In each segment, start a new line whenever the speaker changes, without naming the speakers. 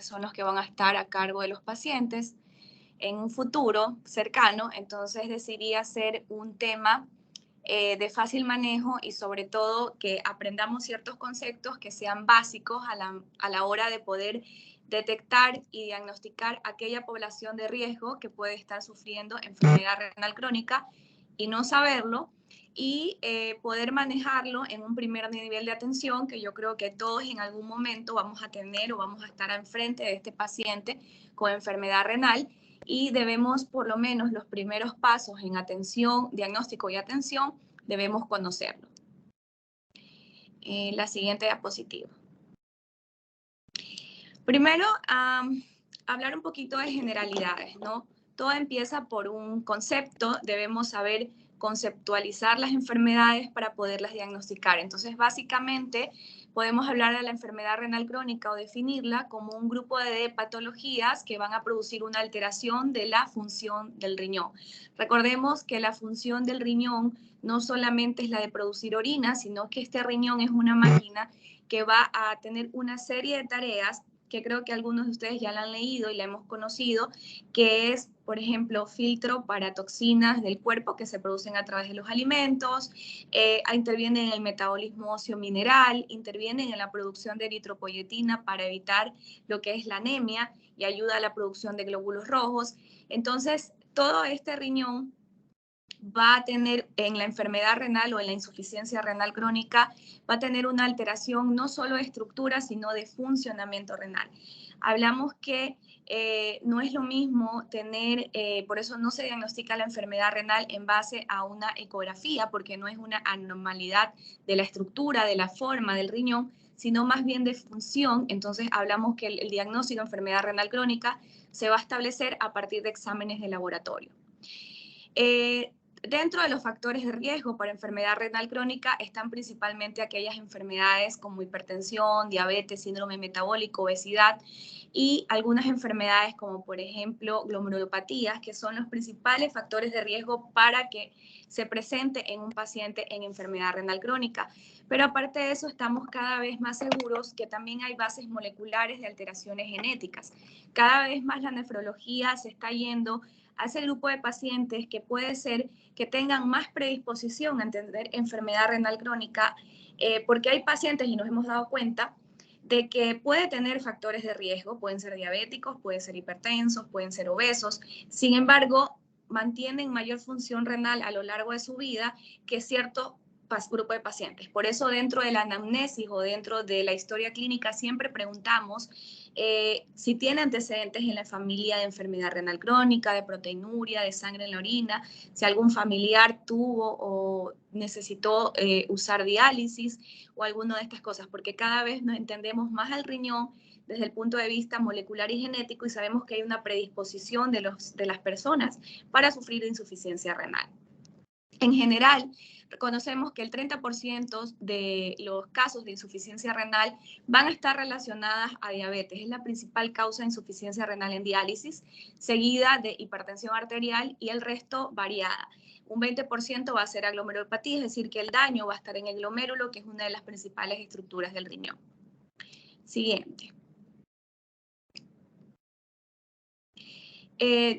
son los que van a estar a cargo de los pacientes en un futuro cercano, entonces decidí hacer un tema de fácil manejo y sobre todo que aprendamos ciertos conceptos que sean básicos a la hora de poder detectar y diagnosticar aquella población de riesgo que puede estar sufriendo enfermedad renal crónica y no saberlo, y poder manejarlo en un primer nivel de atención, que yo creo que todos en algún momento vamos a tener o vamos a estar enfrente de este paciente con enfermedad renal, y debemos, por lo menos los primeros pasos en atención, diagnóstico y atención, debemos conocerlo. La siguiente diapositiva. Primero, hablar un poquito de generalidades, ¿no? Todo empieza por un concepto, debemos saber conceptualizar las enfermedades para poderlas diagnosticar. Entonces, básicamente, podemos hablar de la enfermedad renal crónica o definirla como un grupo de patologías que van a producir una alteración de la función del riñón. Recordemos que la función del riñón no solamente es la de producir orina, sino que este riñón es una máquina que va a tener una serie de tareas que creo que algunos de ustedes ya la han leído y la hemos conocido, que es, por ejemplo, filtro para toxinas del cuerpo que se producen a través de los alimentos, interviene en el metabolismo óseo mineral, interviene en la producción de eritropoyetina para evitar lo que es la anemia y ayuda a la producción de glóbulos rojos. Entonces, todo este riñón va a tener en la enfermedad renal o en la insuficiencia renal crónica, va a tener una alteración no solo de estructura, sino de funcionamiento renal. Hablamos que no es lo mismo tener, por eso no se diagnostica la enfermedad renal en base a una ecografía, porque no es una anormalidad de la estructura, de la forma del riñón, sino más bien de función. Entonces hablamos que el diagnóstico de enfermedad renal crónica se va a establecer a partir de exámenes de laboratorio. Dentro de los factores de riesgo para enfermedad renal crónica están principalmente aquellas enfermedades como hipertensión, diabetes, síndrome metabólico, obesidad y algunas enfermedades como por ejemplo glomerulopatías, que son los principales factores de riesgo para que se presente en un paciente en enfermedad renal crónica. Pero aparte de eso, estamos cada vez más seguros que también hay bases moleculares de alteraciones genéticas. Cada vez más la nefrología se está yendo a ese grupo de pacientes que puede ser que tengan más predisposición a tener enfermedad renal crónica, porque hay pacientes, y nos hemos dado cuenta, de que puede tener factores de riesgo, pueden ser diabéticos, pueden ser hipertensos, pueden ser obesos, sin embargo, mantienen mayor función renal a lo largo de su vida que cierto grupo de pacientes. Por eso dentro de la anamnesis o dentro de la historia clínica siempre preguntamos si tiene antecedentes en la familia de enfermedad renal crónica, de proteinuria, de sangre en la orina, si algún familiar tuvo o necesitó usar diálisis o alguna de estas cosas, porque cada vez nos entendemos más al riñón desde el punto de vista molecular y genético y sabemos que hay una predisposición de las personas para sufrir de insuficiencia renal. En general, reconocemos que el 30% de los casos de insuficiencia renal van a estar relacionadas a diabetes. Es la principal causa de insuficiencia renal en diálisis, seguida de hipertensión arterial y el resto variada. Un 20% va a ser aglomerulopatía, es decir, que el daño va a estar en el glomérulo, que es una de las principales estructuras del riñón. Siguiente.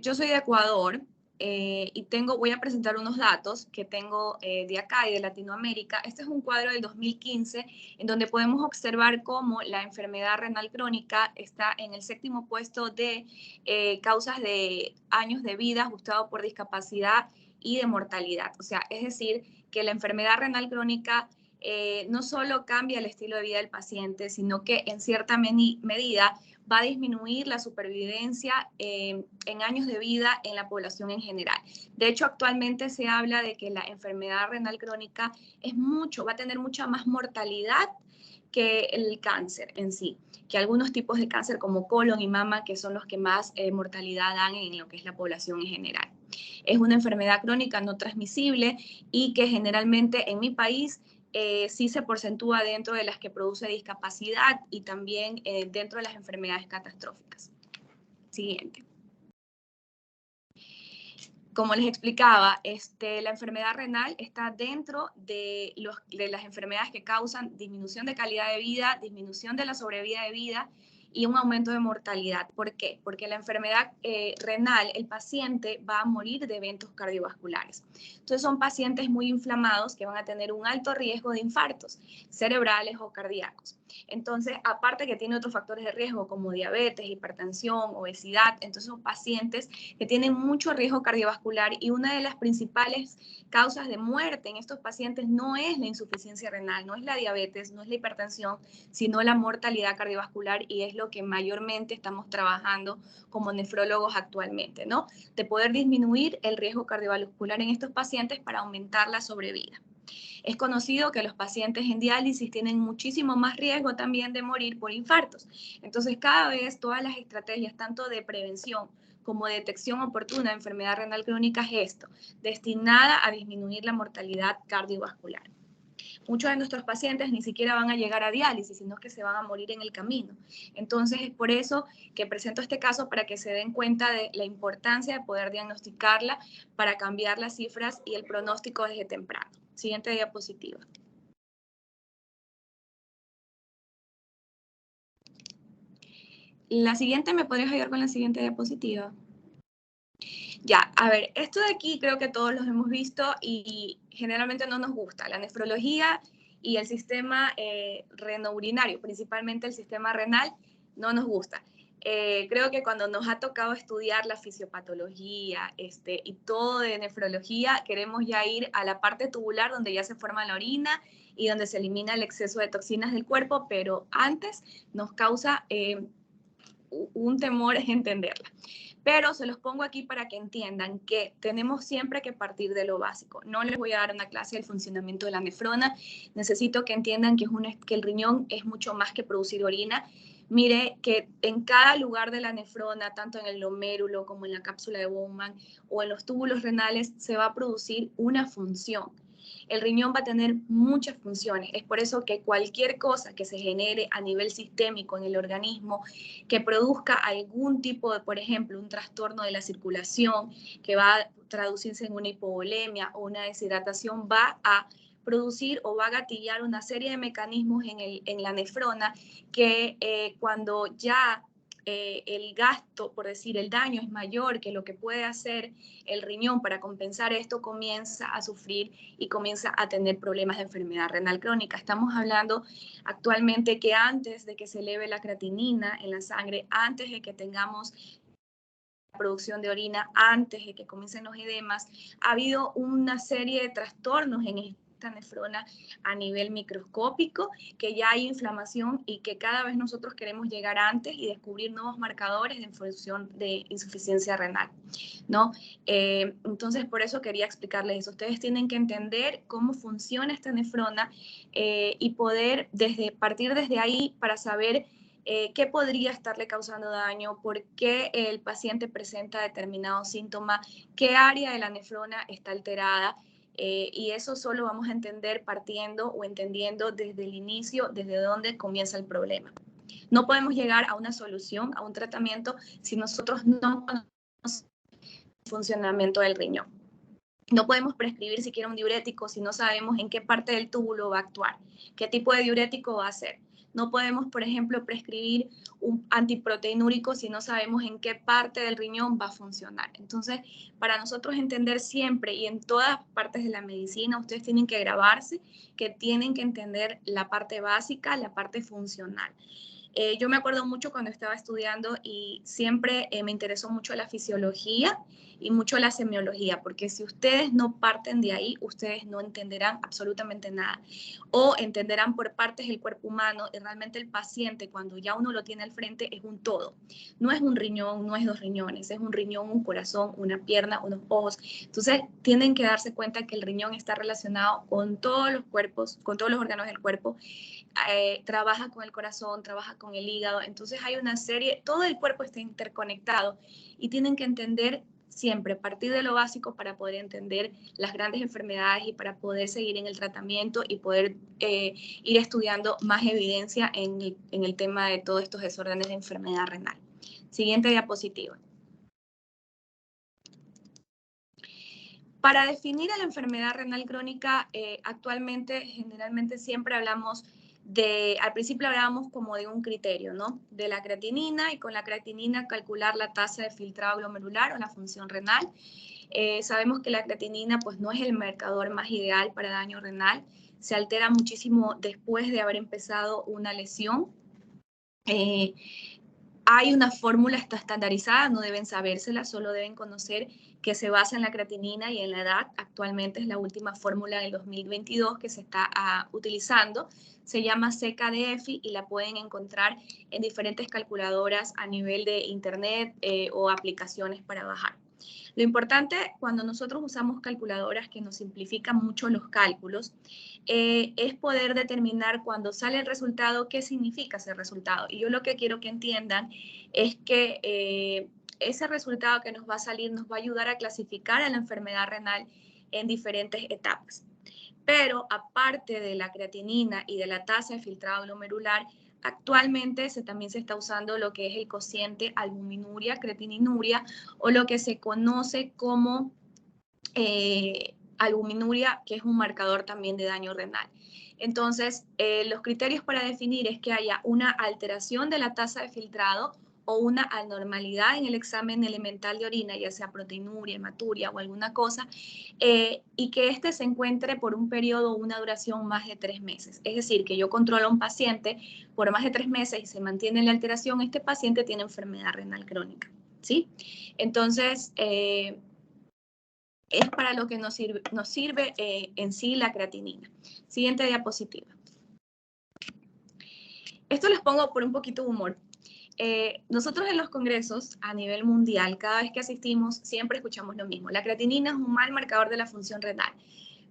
Yo soy de Ecuador. Y voy a presentar unos datos que tengo de acá y de Latinoamérica. Este es un cuadro del 2015 en donde podemos observar cómo la enfermedad renal crónica está en el 7º puesto de causas de años de vida ajustado por discapacidad y de mortalidad. O sea, es decir, que la enfermedad renal crónica no solo cambia el estilo de vida del paciente, sino que en cierta medida va a disminuir la supervivencia en años de vida en la población en general. De hecho, actualmente se habla de que la enfermedad renal crónica va a tener mucha más mortalidad que el cáncer en sí, que algunos tipos de cáncer como colon y mama, que son los que más mortalidad dan en lo que es la población en general. Es una enfermedad crónica no transmisible y que generalmente en mi país sí se porcentúa dentro de las que produce discapacidad y también dentro de las enfermedades catastróficas. Siguiente. Como les explicaba, la enfermedad renal está dentro de las enfermedades que causan disminución de calidad de vida, disminución de la sobrevida de vida y un aumento de mortalidad. ¿Por qué? Porque la enfermedad renal, el paciente va a morir de eventos cardiovasculares. Entonces son pacientes muy inflamados que van a tener un alto riesgo de infartos cerebrales o cardíacos. Entonces, aparte que tiene otros factores de riesgo como diabetes, hipertensión, obesidad, entonces son pacientes que tienen mucho riesgo cardiovascular y una de las principales causas de muerte en estos pacientes no es la insuficiencia renal, no es la diabetes, no es la hipertensión, sino la mortalidad cardiovascular y es lo que mayormente estamos trabajando como nefrólogos actualmente, ¿no? De poder disminuir el riesgo cardiovascular en estos pacientes para aumentar la sobrevida. Es conocido que los pacientes en diálisis tienen muchísimo más riesgo también de morir por infartos. Entonces, cada vez todas las estrategias, tanto de prevención como de detección oportuna de enfermedad renal crónica, es esto, destinada a disminuir la mortalidad cardiovascular. Muchos de nuestros pacientes ni siquiera van a llegar a diálisis, sino que se van a morir en el camino. Entonces, es por eso que presento este caso para que se den cuenta de la importancia de poder diagnosticarla para cambiar las cifras y el pronóstico desde temprano. Siguiente diapositiva. La siguiente, ¿me podrías ayudar con la siguiente diapositiva? Ya, a ver, esto de aquí creo que todos los hemos visto y generalmente no nos gusta. La nefrología y el sistema renourinario, principalmente el sistema renal, no nos gusta. Creo que cuando nos ha tocado estudiar la fisiopatología y todo de nefrología, queremos ya ir a la parte tubular donde ya se forma la orina y donde se elimina el exceso de toxinas del cuerpo, pero antes nos causa un temor entenderla. Pero se los pongo aquí para que entiendan que tenemos siempre que partir de lo básico. No les voy a dar una clase del funcionamiento de la nefrona. Necesito que entiendan que el riñón es mucho más que producir orina. Mire que en cada lugar de la nefrona, tanto en el glomérulo como en la cápsula de Bowman o en los túbulos renales, se va a producir una función. El riñón va a tener muchas funciones. Es por eso que cualquier cosa que se genere a nivel sistémico en el organismo, que produzca algún tipo de, por ejemplo, un trastorno de la circulación, que va a traducirse en una hipovolemia o una deshidratación, va a producir o va a gatillar una serie de mecanismos en la nefrona que cuando ya el gasto, por decir, el daño es mayor que lo que puede hacer el riñón para compensar esto, comienza a sufrir y comienza a tener problemas de enfermedad renal crónica. Estamos hablando actualmente que antes de que se eleve la creatinina en la sangre, antes de que tengamos la producción de orina, antes de que comiencen los edemas, ha habido una serie de trastornos en esta nefrona a nivel microscópico, que ya hay inflamación y que cada vez nosotros queremos llegar antes y descubrir nuevos marcadores de función de insuficiencia renal, ¿no? Entonces, por eso quería explicarles eso. Ustedes tienen que entender cómo funciona esta nefrona y poder partir desde ahí para saber qué podría estarle causando daño, por qué el paciente presenta determinado síntoma, qué área de la nefrona está alterada. Y eso solo vamos a entender partiendo o entendiendo desde el inicio, desde dónde comienza el problema. No podemos llegar a una solución, a un tratamiento, si nosotros no conocemos el funcionamiento del riñón. No podemos prescribir siquiera un diurético si no sabemos en qué parte del túbulo va a actuar, qué tipo de diurético va a ser. No podemos, por ejemplo, prescribir un antiproteinúrico si no sabemos en qué parte del riñón va a funcionar. Entonces, para nosotros entender siempre y en todas partes de la medicina, ustedes tienen que grabarse que tienen que entender la parte básica, la parte funcional. Yo me acuerdo mucho cuando estaba estudiando y siempre me interesó mucho la fisiología y mucho la semiología, porque si ustedes no parten de ahí, ustedes no entenderán absolutamente nada. O entenderán por partes del cuerpo humano y realmente el paciente, cuando ya uno lo tiene al frente, es un todo. No es un riñón, no es dos riñones, es un riñón, un corazón, una pierna, unos ojos. Entonces, tienen que darse cuenta que el riñón está relacionado con todos los cuerpos, con todos los órganos del cuerpo. Trabaja con el corazón, trabaja con el hígado, entonces hay una serie, todo el cuerpo está interconectado y tienen que entender siempre, partir de lo básico para poder entender las grandes enfermedades y para poder seguir en el tratamiento y poder ir estudiando más evidencia en el tema de todos estos desórdenes de enfermedad renal. Siguiente diapositiva. Para definir a la enfermedad renal crónica, actualmente generalmente siempre hablamos al principio hablábamos como de un criterio, ¿no? De la creatinina, y con la creatinina calcular la tasa de filtrado glomerular o la función renal. Sabemos que la creatinina pues no es el marcador más ideal para daño renal, se altera muchísimo después de haber empezado una lesión. Hay una fórmula estandarizada, no deben sabérsela, solo deben conocer que se basa en la creatinina y en la edad. Actualmente es la última fórmula del 2022 que se está utilizando. Se llama CKDF y la pueden encontrar en diferentes calculadoras a nivel de internet o aplicaciones para bajar. Lo importante cuando nosotros usamos calculadoras que nos simplifican mucho los cálculos es poder determinar cuando sale el resultado qué significa ese resultado. Y yo lo que quiero que entiendan es que ese resultado que nos va a salir nos va a ayudar a clasificar a la enfermedad renal en diferentes etapas. Pero aparte de la creatinina y de la tasa de filtrado glomerular, actualmente también se está usando lo que es el cociente albuminuria, creatininuria, o lo que se conoce como albuminuria, que es un marcador también de daño renal. Entonces, los criterios para definir es que haya una alteración de la tasa de filtrado o una anormalidad en el examen elemental de orina, ya sea proteinuria, hematuria o alguna cosa, y que este se encuentre por un periodo o una duración más de 3 meses. Es decir, que yo controlo a un paciente por más de 3 meses y se mantiene la alteración, este paciente tiene enfermedad renal crónica, ¿sí? Entonces, es para lo que nos sirve en sí la creatinina. Siguiente diapositiva. Esto les pongo por un poquito de humor. Nosotros en los congresos a nivel mundial, cada vez que asistimos, siempre escuchamos lo mismo. La creatinina es un mal marcador de la función renal,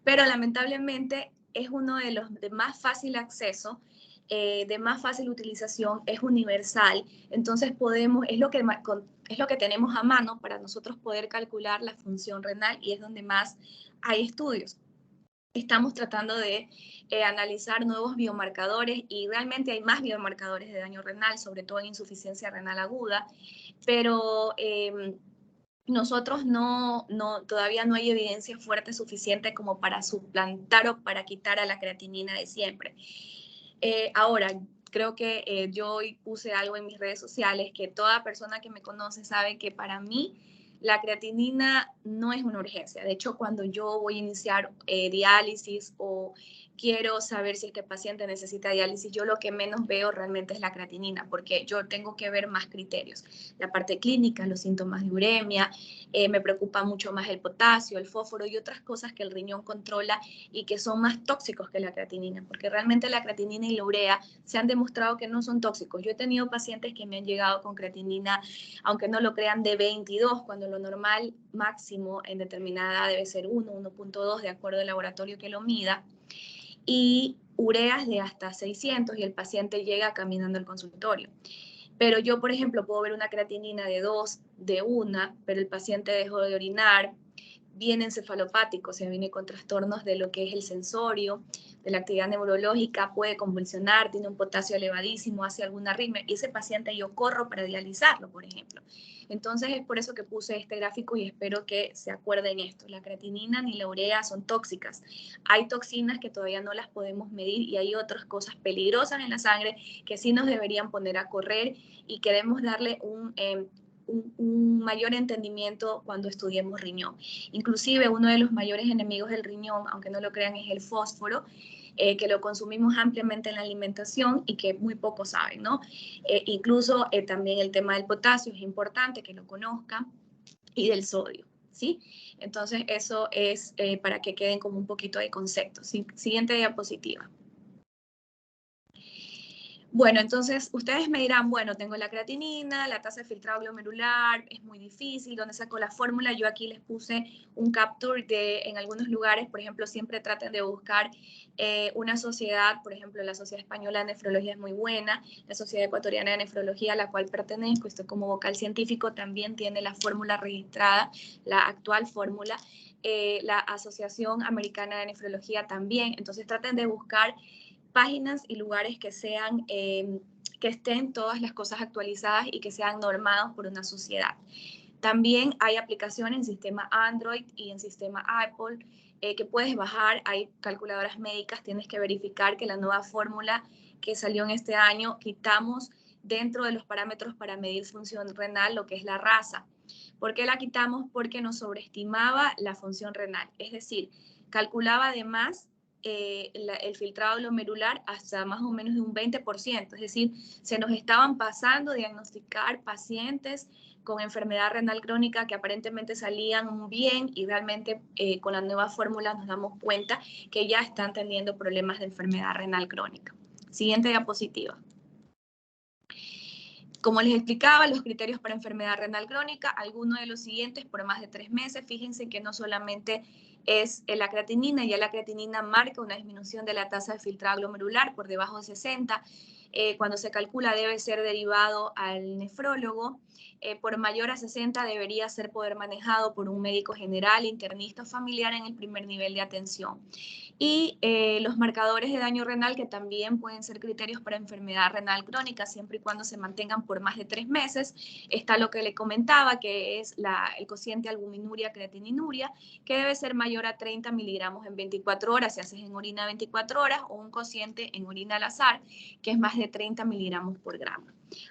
pero lamentablemente es uno de los de más fácil acceso, de más fácil utilización, es universal, entonces es lo que tenemos a mano para nosotros poder calcular la función renal y es donde más hay estudios. Estamos tratando de analizar nuevos biomarcadores y realmente hay más biomarcadores de daño renal, sobre todo en insuficiencia renal aguda, pero nosotros todavía no hay evidencia fuerte suficiente como para suplantar o para quitar a la creatinina de siempre. Ahora, creo que yo hoy puse algo en mis redes sociales que toda persona que me conoce sabe que para mí la creatinina no es una urgencia. De hecho, cuando yo voy a iniciar diálisis o quiero saber si este paciente necesita diálisis, yo lo que menos veo realmente es la creatinina, porque yo tengo que ver más criterios. La parte clínica, los síntomas de uremia, me preocupa mucho más el potasio, el fósforo y otras cosas que el riñón controla y que son más tóxicos que la creatinina, porque realmente la creatinina y la urea se han demostrado que no son tóxicos. Yo he tenido pacientes que me han llegado con creatinina, aunque no lo crean, de 22, cuando lo normal máximo en determinada edad debe ser 1, 1.2, de acuerdo al laboratorio que lo mida, y ureas de hasta 600 y el paciente llega caminando al consultorio. Pero yo, por ejemplo, puedo ver una creatinina de 2, de 1, pero el paciente dejó de orinar, viene encefalopático, o sea, viene con trastornos de lo que es el sensorio, de la actividad neurológica, puede convulsionar, tiene un potasio elevadísimo, hace alguna arritmia, y ese paciente yo corro para dializarlo, por ejemplo. Entonces es por eso que puse este gráfico y espero que se acuerden esto. La creatinina ni la urea son tóxicas. Hay toxinas que todavía no las podemos medir y hay otras cosas peligrosas en la sangre que sí nos deberían poner a correr y queremos darle un mayor entendimiento cuando estudiemos riñón. Inclusive uno de los mayores enemigos del riñón, aunque no lo crean, es el fósforo, que lo consumimos ampliamente en la alimentación y que muy pocos saben, ¿no? Incluso también el tema del potasio es importante que lo conozcan y del sodio, ¿sí? Entonces eso es para que queden como un poquito de concepto. ¿Sí? Siguiente diapositiva. Bueno, entonces ustedes me dirán, bueno, tengo la creatinina, la tasa de filtrado glomerular, es muy difícil, ¿dónde saco la fórmula? Yo aquí les puse un capture de, en algunos lugares, por ejemplo, siempre traten de buscar una sociedad, por ejemplo, la Sociedad Española de Nefrología es muy buena, la Sociedad Ecuatoriana de Nefrología, a la cual pertenezco, estoy como vocal científico, también tiene la fórmula registrada, la actual fórmula, la Asociación Americana de Nefrología también, entonces traten de buscar páginas y lugares que sean, que estén todas las cosas actualizadas y que sean normados por una sociedad. También hay aplicaciones en sistema Android y en sistema Apple que puedes bajar. Hay calculadoras médicas, tienes que verificar que la nueva fórmula que salió en este año, quitamos dentro de los parámetros para medir función renal lo que es la raza. ¿Por qué la quitamos? Porque nos sobreestimaba la función renal, es decir, calculaba además el filtrado glomerular hasta más o menos de un 20%, es decir, se nos estaban pasando a diagnosticar pacientes con enfermedad renal crónica que aparentemente salían bien y realmente con la nueva fórmula nos damos cuenta que ya están teniendo problemas de enfermedad renal crónica. Siguiente diapositiva. Como les explicaba, los criterios para enfermedad renal crónica, alguno de los siguientes por más de 3 meses. Fíjense que no solamente es la creatinina, ya la creatinina marca una disminución de la tasa de filtrado glomerular por debajo de 60. Cuando se calcula debe ser derivado al nefrólogo. Por mayor a 60 debería ser poder manejado por un médico general, internista o familiar en el primer nivel de atención. Y los marcadores de daño renal, que también pueden ser criterios para enfermedad renal crónica, siempre y cuando se mantengan por más de 3 meses. Está lo que le comentaba, que es el cociente albuminuria-creatininuria, que debe ser mayor a 30 miligramos en 24 horas, si haces en orina 24 horas, o un cociente en orina al azar, que es más de 30 miligramos por gramo.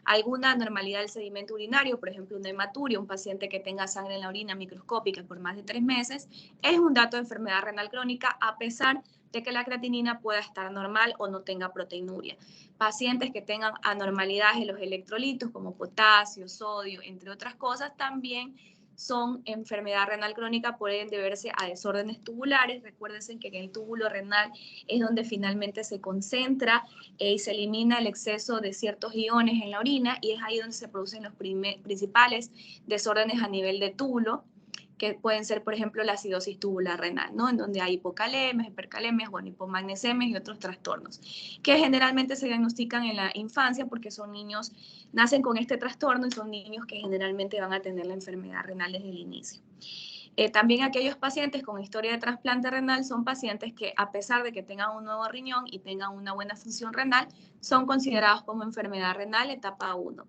Alguna anormalidad del sedimento urinario, por ejemplo, una hematuria, un paciente que tenga sangre en la orina microscópica por más de 3 meses, es un dato de enfermedad renal crónica, a pesar de que la creatinina pueda estar normal o no tenga proteinuria. Pacientes que tengan anormalidades en los electrolitos, como potasio, sodio, entre otras cosas, también son enfermedad renal crónica, pueden deberse a desórdenes tubulares. Recuérdense que en el túbulo renal es donde finalmente se concentra y se elimina el exceso de ciertos iones en la orina, y es ahí donde se producen los principales desórdenes a nivel de túbulo, que pueden ser, por ejemplo, la acidosis tubular renal, ¿no? En donde hay hipocalemias, hipercalemias, bueno, hipomagnesemias y otros trastornos, que generalmente se diagnostican en la infancia porque son niños, nacen con este trastorno y son niños que generalmente van a tener la enfermedad renal desde el inicio. También aquellos pacientes con historia de trasplante renal son pacientes que, a pesar de que tengan un nuevo riñón y tengan una buena función renal, son considerados como enfermedad renal etapa 1.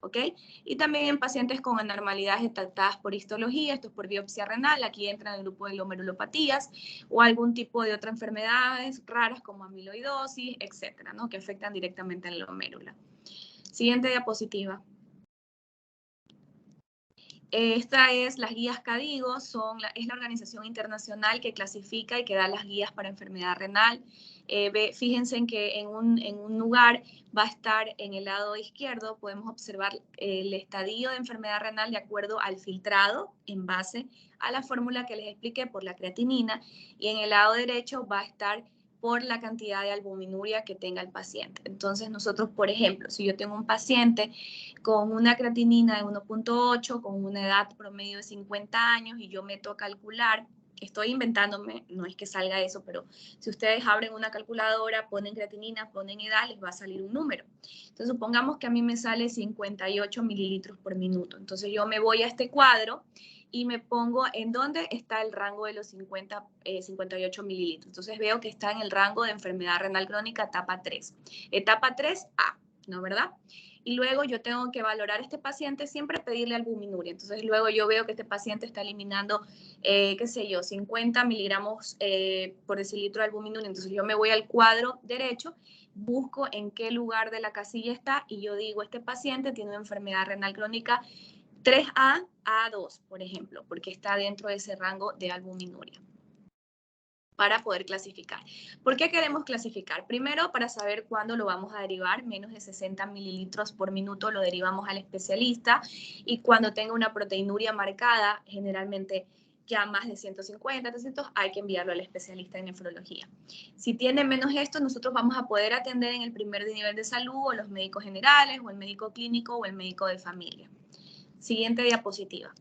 ¿Ok? Y también en pacientes con anormalidades detectadas por histología, esto es por biopsia renal, aquí entra en el grupo de glomerulopatías o algún tipo de otras enfermedades raras como amiloidosis, etcétera, ¿no? Que afectan directamente en la glomérula. Siguiente diapositiva. Esta es las guías KDIGO, es la organización internacional que clasifica y que da las guías para enfermedad renal. Fíjense en que en un lugar va a estar en el lado izquierdo, podemos observar el estadio de enfermedad renal de acuerdo al filtrado en base a la fórmula que les expliqué por la creatinina, y en el lado derecho va a estar por la cantidad de albuminuria que tenga el paciente. Entonces nosotros, por ejemplo, si yo tengo un paciente con una creatinina de 1.8, con una edad promedio de 50 años, y yo meto a calcular, estoy inventándome, no es que salga eso, pero si ustedes abren una calculadora, ponen creatinina, ponen edad, les va a salir un número. Entonces supongamos que a mí me sale 58 mililitros por minuto. Entonces yo me voy a este cuadro y me pongo en dónde está el rango de los 58 mililitros. Entonces veo que está en el rango de enfermedad renal crónica etapa 3. Etapa 3A, ¿no, verdad? Y luego yo tengo que valorar a este paciente, siempre pedirle albuminuria. Entonces luego yo veo que este paciente está eliminando, qué sé yo, 50 miligramos por decilitro de albuminuria. Entonces yo me voy al cuadro derecho, busco en qué lugar de la casilla está y yo digo, este paciente tiene una enfermedad renal crónica 3A, A2, por ejemplo, porque está dentro de ese rango de albuminuria, para poder clasificar. ¿Por qué queremos clasificar? Primero, para saber cuándo lo vamos a derivar, menos de 60 mililitros por minuto lo derivamos al especialista, y cuando tenga una proteinuria marcada, generalmente ya más de 150, 300, hay que enviarlo al especialista en nefrología. Si tiene menos esto, nosotros vamos a poder atender en el primer nivel de salud, o los médicos generales, o el médico clínico, o el médico de familia. Siguiente diapositiva.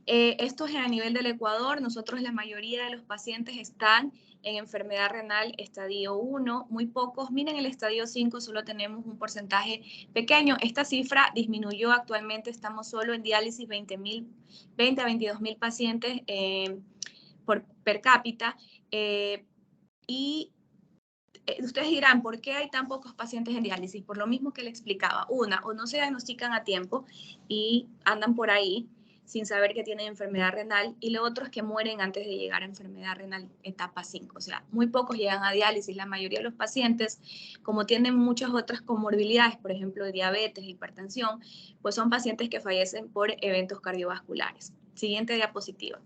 Esto es a nivel del Ecuador. Nosotros, la mayoría de los pacientes están en enfermedad renal estadio 1, muy pocos. Miren, el estadio 5 solo tenemos un porcentaje pequeño. Esta cifra disminuyó actualmente, estamos solo en diálisis 20 a 22.000 pacientes per cápita, y Ustedes dirán, ¿por qué hay tan pocos pacientes en diálisis? Por lo mismo que le explicaba. Una, o no se diagnostican a tiempo y andan por ahí sin saber que tienen enfermedad renal, y lo otro es que mueren antes de llegar a enfermedad renal etapa 5. O sea, muy pocos llegan a diálisis. La mayoría de los pacientes, como tienen muchas otras comorbilidades, por ejemplo, diabetes, hipertensión, pues son pacientes que fallecen por eventos cardiovasculares. Siguiente diapositiva.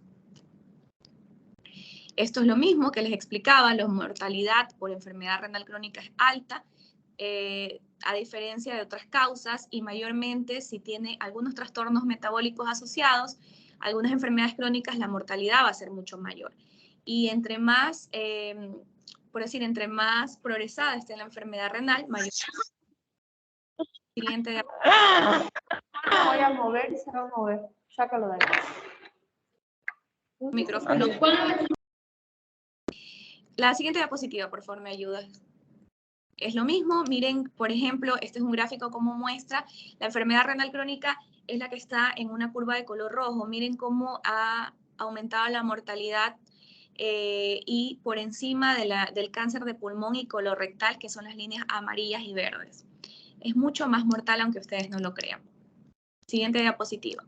Esto es lo mismo que les explicaba, la mortalidad por enfermedad renal crónica es alta, a diferencia de otras causas, y mayormente si tiene algunos trastornos metabólicos asociados, algunas enfermedades crónicas, la mortalidad va a ser mucho mayor. Y entre más, por decir, entre más progresada esté la enfermedad renal, mayor. Siguiente.
Voy a mover y se va a mover. Sácalo de ahí.
Micrófono. La siguiente diapositiva, por favor, me ayudas. Es lo mismo, miren, por ejemplo, este es un gráfico como muestra, la enfermedad renal crónica es la que está en una curva de color rojo. Miren cómo ha aumentado la mortalidad y por encima del cáncer de pulmón y colorectal, que son las líneas amarillas y verdes. Es mucho más mortal, aunque ustedes no lo crean. Siguiente diapositiva.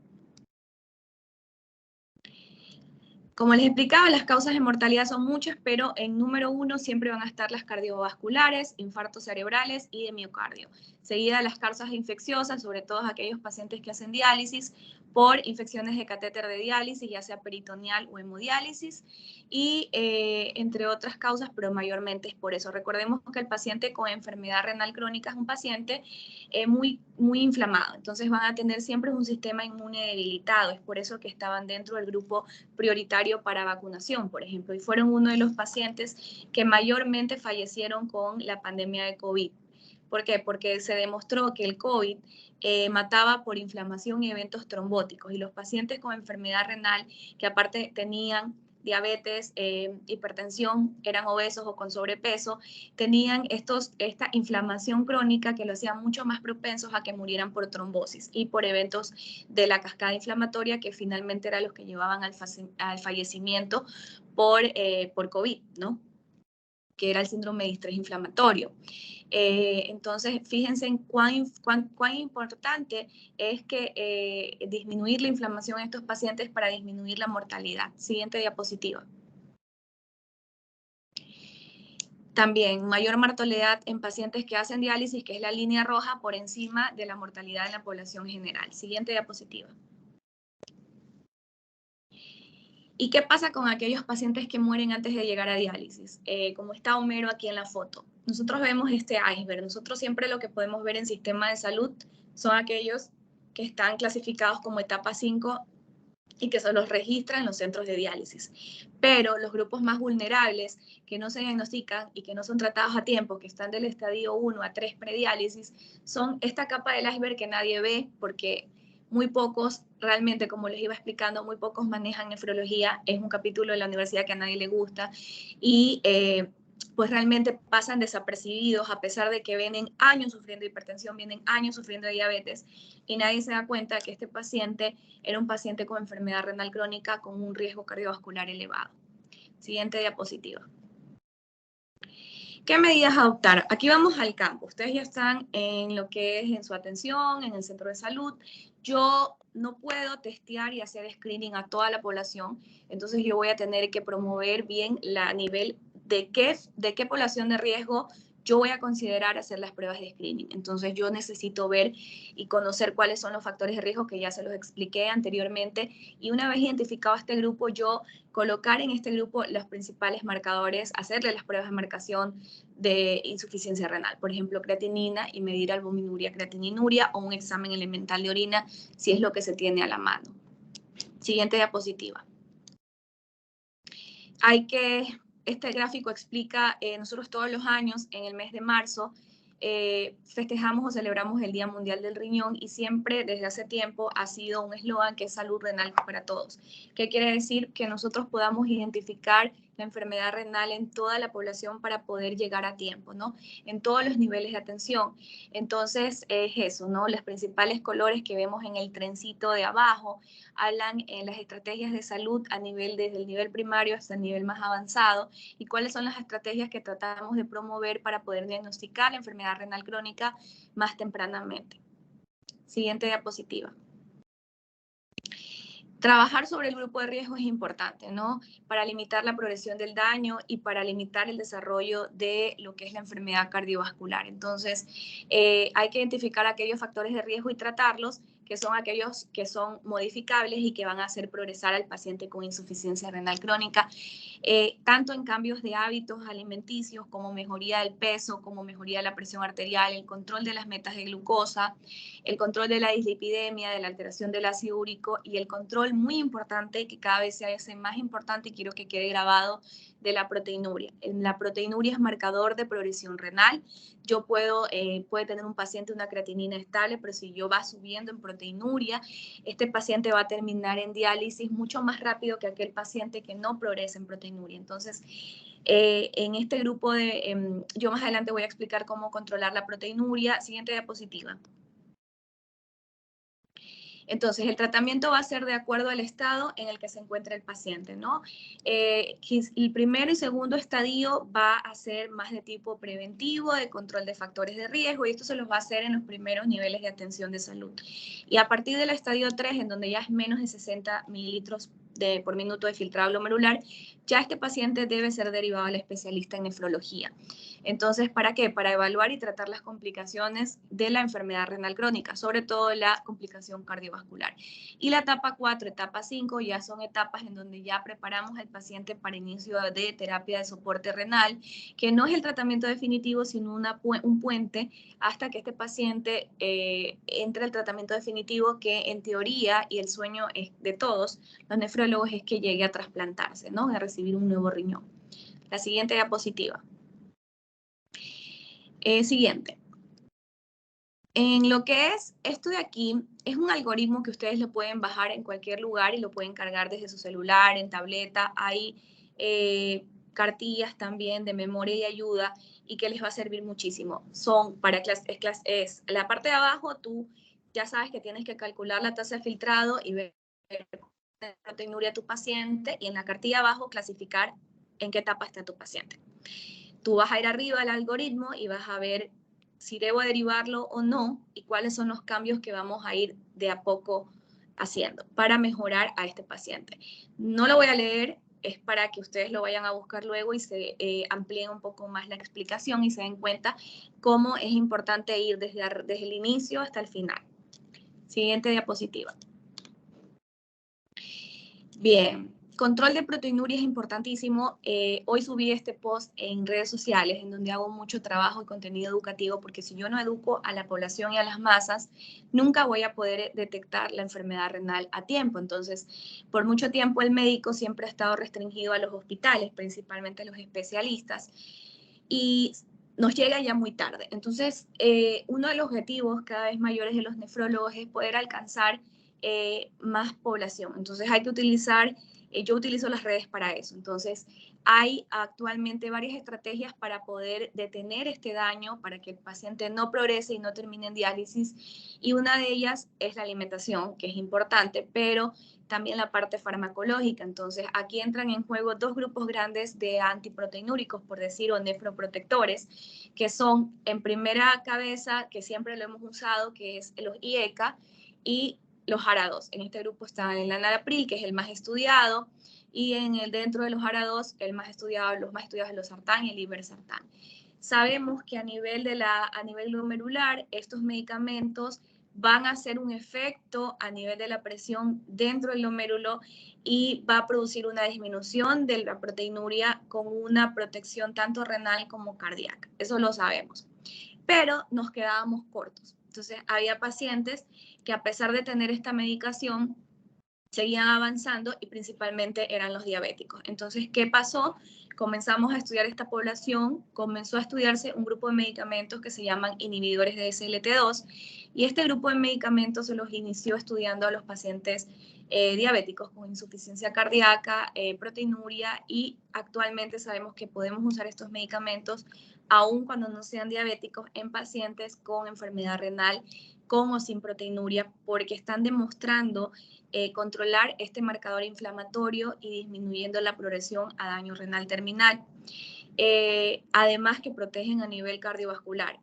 Como les explicaba, las causas de mortalidad son muchas, pero en número 1 siempre van a estar las cardiovasculares, infartos cerebrales y de miocardio. Seguida las causas infecciosas, sobre todo aquellos pacientes que hacen diálisis por infecciones de catéter de diálisis, ya sea peritoneal o hemodiálisis, y entre otras causas, pero mayormente es por eso. Recordemos que el paciente con enfermedad renal crónica es un paciente muy inflamado, entonces van a tener siempre un sistema inmune debilitado. Es por eso que estaban dentro del grupo prioritario para vacunación, por ejemplo, y fueron uno de los pacientes que mayormente fallecieron con la pandemia de COVID. ¿Por qué? Porque se demostró que el COVID mataba por inflamación y eventos trombóticos, y los pacientes con enfermedad renal, que aparte tenían diabetes, hipertensión, eran obesos o con sobrepeso, tenían esta inflamación crónica que lo hacían mucho más propensos a que murieran por trombosis y por eventos de la cascada inflamatoria, que finalmente eran los que llevaban al fallecimiento por COVID, ¿no? Que era el síndrome de estrés inflamatorio. Entonces, fíjense en cuán importante es que disminuir la inflamación en estos pacientes para disminuir la mortalidad. Siguiente diapositiva. También mayor mortalidad en pacientes que hacen diálisis, que es la línea roja, por encima de la mortalidad en la población general. Siguiente diapositiva. ¿Y qué pasa con aquellos pacientes que mueren antes de llegar a diálisis? Como está Homero aquí en la foto. Nosotros vemos este iceberg. Nosotros siempre lo que podemos ver en sistema de salud son aquellos que están clasificados como etapa 5 y que se los registran en los centros de diálisis. Pero los grupos más vulnerables, que no se diagnostican y que no son tratados a tiempo, que están del estadio 1 a 3 prediálisis, son esta capa del iceberg que nadie ve, porque muy pocos, realmente, como les iba explicando, muy pocos manejan nefrología. Es un capítulo de la universidad que a nadie le gusta, y pues realmente pasan desapercibidos, a pesar de que vienen años sufriendo hipertensión, vienen años sufriendo diabetes, y nadie se da cuenta que este paciente era un paciente con enfermedad renal crónica con un riesgo cardiovascular elevado. Siguiente diapositiva. ¿Qué medidas adoptar? Aquí vamos al campo. Ustedes ya están en lo que es en su atención, en el centro de salud. Yo no puedo testear y hacer screening a toda la población, entonces yo voy a tener que promover bien la nivel de qué población de riesgo yo voy a considerar hacer las pruebas de screening. Entonces yo necesito ver y conocer cuáles son los factores de riesgo, que ya se los expliqué anteriormente, y una vez identificado este grupo, yo colocar en este grupo los principales marcadores, hacerle las pruebas de marcación de insuficiencia renal, por ejemplo, creatinina, y medir albuminuria, creatininuria, o un examen elemental de orina, si es lo que se tiene a la mano. Siguiente diapositiva. Este gráfico explica, nosotros todos los años, en el mes de marzo, festejamos o celebramos el Día Mundial del Riñón, y siempre desde hace tiempo ha sido un eslogan que es salud renal para todos. ¿Qué quiere decir? Que nosotros podamos identificar la enfermedad renal en toda la población para poder llegar a tiempo, ¿no? En todos los niveles de atención. Entonces, es eso, ¿no? Los principales colores que vemos en el trencito de abajo hablan en las estrategias de salud a nivel, desde el nivel primario hasta el nivel más avanzado, y cuáles son las estrategias que tratamos de promover para poder diagnosticar la enfermedad renal crónica más tempranamente. Siguiente diapositiva. Trabajar sobre el grupo de riesgo es importante, ¿no? Para limitar la progresión del daño y para limitar el desarrollo de lo que es la enfermedad cardiovascular. Entonces, hay que identificar aquellos factores de riesgo y tratarlos, que son aquellos que son modificables y que van a hacer progresar al paciente con insuficiencia renal crónica, tanto en cambios de hábitos alimenticios como mejoría del peso, como mejoría de la presión arterial, el control de las metas de glucosa, el control de la dislipidemia, de la alteración del ácido úrico y el control muy importante, que cada vez se hace más importante y quiero que quede grabado, de la proteinuria. La proteinuria es marcador de progresión renal. Yo puede tener un paciente una creatinina estable, pero si yo va subiendo en proteinuria, este paciente va a terminar en diálisis mucho más rápido que aquel paciente que no progresa en proteinuria. Entonces, en este grupo yo más adelante voy a explicar cómo controlar la proteinuria. Siguiente diapositiva. Entonces, el tratamiento va a ser de acuerdo al estado en el que se encuentra el paciente, ¿no? El primero y segundo estadio va a ser más de tipo preventivo, de control de factores de riesgo, y esto se los va a hacer en los primeros niveles de atención de salud. Y a partir del estadio 3, en donde ya es menos de 60 mililitros por minuto de filtrado glomerular, ya este paciente debe ser derivado al especialista en nefrología. Entonces, ¿para qué? Para evaluar y tratar las complicaciones de la enfermedad renal crónica, sobre todo la complicación cardiovascular. Y la etapa 4, etapa 5, ya son etapas en donde ya preparamos al paciente para inicio de terapia de soporte renal, que no es el tratamiento definitivo, sino un puente hasta que este paciente entre al tratamiento definitivo, que en teoría, y el sueño es de todos los nefrólogos, es que llegue a trasplantarse, ¿no? A recibir un nuevo riñón. La siguiente diapositiva. Siguiente. En lo que es esto de aquí, es un algoritmo que ustedes lo pueden bajar en cualquier lugar y lo pueden cargar desde su celular, en tableta. Hay cartillas también de memoria y ayuda y que les va a servir muchísimo. Son para es la parte de abajo, tú ya sabes que tienes que calcular la tasa de filtrado y ver la proteinuria de tu paciente, y en la cartilla de abajo clasificar en qué etapa está tu paciente. Tú vas a ir arriba al algoritmo y vas a ver si debo derivarlo o no y cuáles son los cambios que vamos a ir de a poco haciendo para mejorar a este paciente. No lo voy a leer, es para que ustedes lo vayan a buscar luego y se amplíen un poco más la explicación y se den cuenta cómo es importante ir desde el inicio hasta el final. Siguiente diapositiva. Bien. Control de proteinuria es importantísimo. Hoy subí este post en redes sociales en donde hago mucho trabajo y contenido educativo, porque si yo no educo a la población y a las masas, nunca voy a poder detectar la enfermedad renal a tiempo. Entonces, por mucho tiempo el médico siempre ha estado restringido a los hospitales, principalmente a los especialistas, y nos llega ya muy tarde. Entonces, uno de los objetivos cada vez mayores de los nefrólogos es poder alcanzar más población. Entonces, hay que utilizar... yo utilizo las redes para eso. Entonces, hay actualmente varias estrategias para poder detener este daño, para que el paciente no progrese y no termine en diálisis. Y una de ellas es la alimentación, que es importante, pero también la parte farmacológica. Entonces, aquí entran en juego dos grupos grandes de antiproteinúricos, por decir, o nefroprotectores, que son en primera cabeza, que siempre lo hemos usado, que es los IECA y los ARA2. En este grupo está el enalapril, que es el más estudiado, y dentro de los ARA2, los más estudiados es los sartán y el ibersartán. Sabemos que a nivel glomerular, estos medicamentos van a hacer un efecto a nivel de la presión dentro del glomérulo y va a producir una disminución de la proteinuria con una protección tanto renal como cardíaca. Eso lo sabemos. Pero nos quedábamos cortos. Entonces, había pacientes que a pesar de tener esta medicación, seguían avanzando y principalmente eran los diabéticos. Entonces, ¿qué pasó comenzamos a estudiar esta población, comenzó a estudiarse un grupo de medicamentos que se llaman inhibidores de SLT2, y este grupo de medicamentos se los inició estudiando a los pacientes diabéticos con insuficiencia cardíaca, proteinuria, y actualmente sabemos que podemos usar estos medicamentos aun cuando no sean diabéticos en pacientes con enfermedad renal con o sin proteinuria, porque están demostrando controlar este marcador inflamatorio y disminuyendo la progresión a daño renal terminal. Además que protegen a nivel cardiovascular.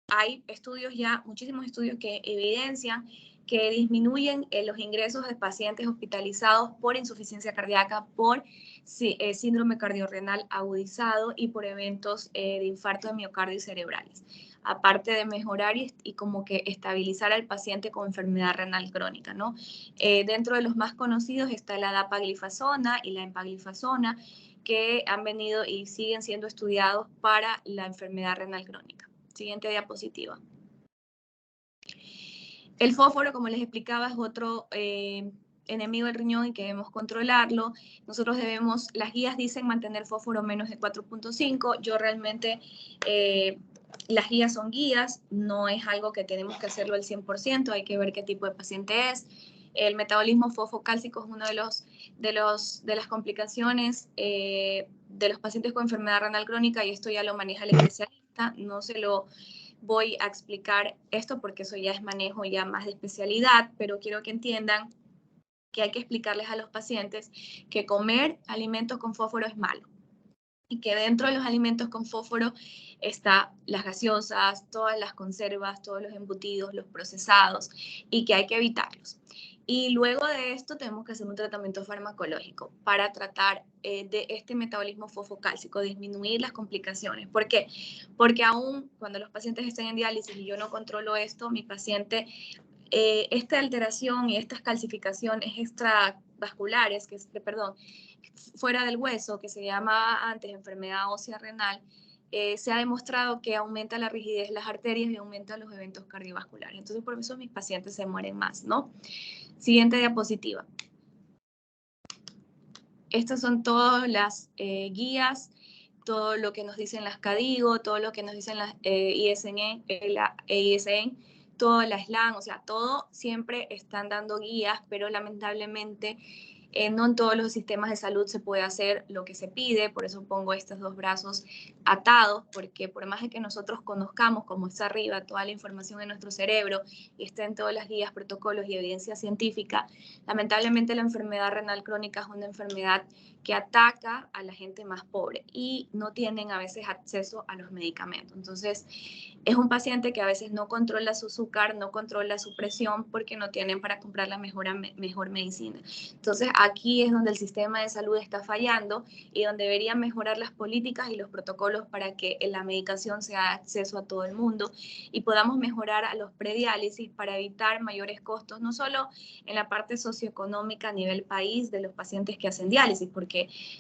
Hay estudios ya, muchísimos estudios que evidencian que disminuyen los ingresos de pacientes hospitalizados por insuficiencia cardíaca, por síndrome cardiorrenal agudizado y por eventos de infarto de miocardio y cerebrales, aparte de mejorar y como que estabilizar al paciente con enfermedad renal crónica, ¿no? Dentro de los más conocidos está la dapagliflozina y la empagliflozina, que han venido y siguen siendo estudiados para la enfermedad renal crónica. Siguiente diapositiva. El fósforo, como les explicaba, es otro enemigo del riñón y que debemos controlarlo. Nosotros debemos, las guías dicen mantener fósforo menos de 4.5. Yo realmente, las guías son guías, no es algo que tenemos que hacerlo al 100%, hay que ver qué tipo de paciente es. El metabolismo fosfocálcico es uno de las complicaciones de los pacientes con enfermedad renal crónica, y esto ya lo maneja el especialista. No se lo voy a explicar esto porque eso ya es manejo ya más de especialidad, pero quiero que entiendan que hay que explicarles a los pacientes que comer alimentos con fósforo es malo, y que dentro de los alimentos con fósforo está las gaseosas, todas las conservas, todos los embutidos, los procesados, y que hay que evitarlos. Y luego de esto tenemos que hacer un tratamiento farmacológico para tratar de este metabolismo fosfocálcico, disminuir las complicaciones. ¿Por qué? Porque aún cuando los pacientes estén en diálisis y yo no controlo esto, mi paciente, esta alteración y estas calcificaciones extravasculares, fuera del hueso, que se llamaba antes enfermedad ósea renal, se ha demostrado que aumenta la rigidez de las arterias y aumenta los eventos cardiovasculares. Entonces, por eso mis pacientes se mueren más, ¿no? Siguiente diapositiva. Estas son todas las guías, todo lo que nos dicen las CADIGO, todo lo que nos dicen las ISN, toda la SLAN, o sea, todo siempre están dando guías, pero lamentablemente no en todos los sistemas de salud se puede hacer lo que se pide. Por eso pongo estos dos brazos atados, porque por más de que nosotros conozcamos, como está arriba, toda la información en nuestro cerebro y está en todas las guías, protocolos y evidencia científica, lamentablemente la enfermedad renal crónica es una enfermedad que ataca a la gente más pobre y no tienen a veces acceso a los medicamentos. Entonces, es un paciente que a veces no controla su azúcar, no controla su presión porque no tienen para comprar la mejor medicina. Entonces, aquí es donde el sistema de salud está fallando y donde deberían mejorar las políticas y los protocolos para que la medicación sea de acceso a todo el mundo y podamos mejorar a los prediálisis para evitar mayores costos, no solo en la parte socioeconómica a nivel país de los pacientes que hacen diálisis, porque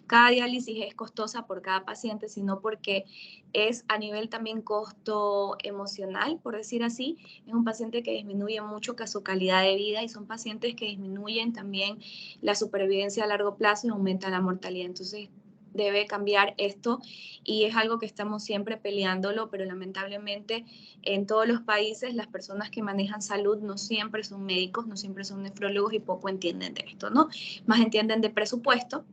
cada diálisis es costosa por cada paciente, sino porque es a nivel también costo emocional, por decir así. Es un paciente que disminuye mucho su calidad de vida y son pacientes que disminuyen también la supervivencia a largo plazo y aumentan la mortalidad. Entonces, debe cambiar esto y es algo que estamos siempre peleándolo, pero lamentablemente en todos los países las personas que manejan salud no siempre son médicos, no siempre son nefrólogos y poco entienden de esto, ¿no? Más entienden de presupuesto,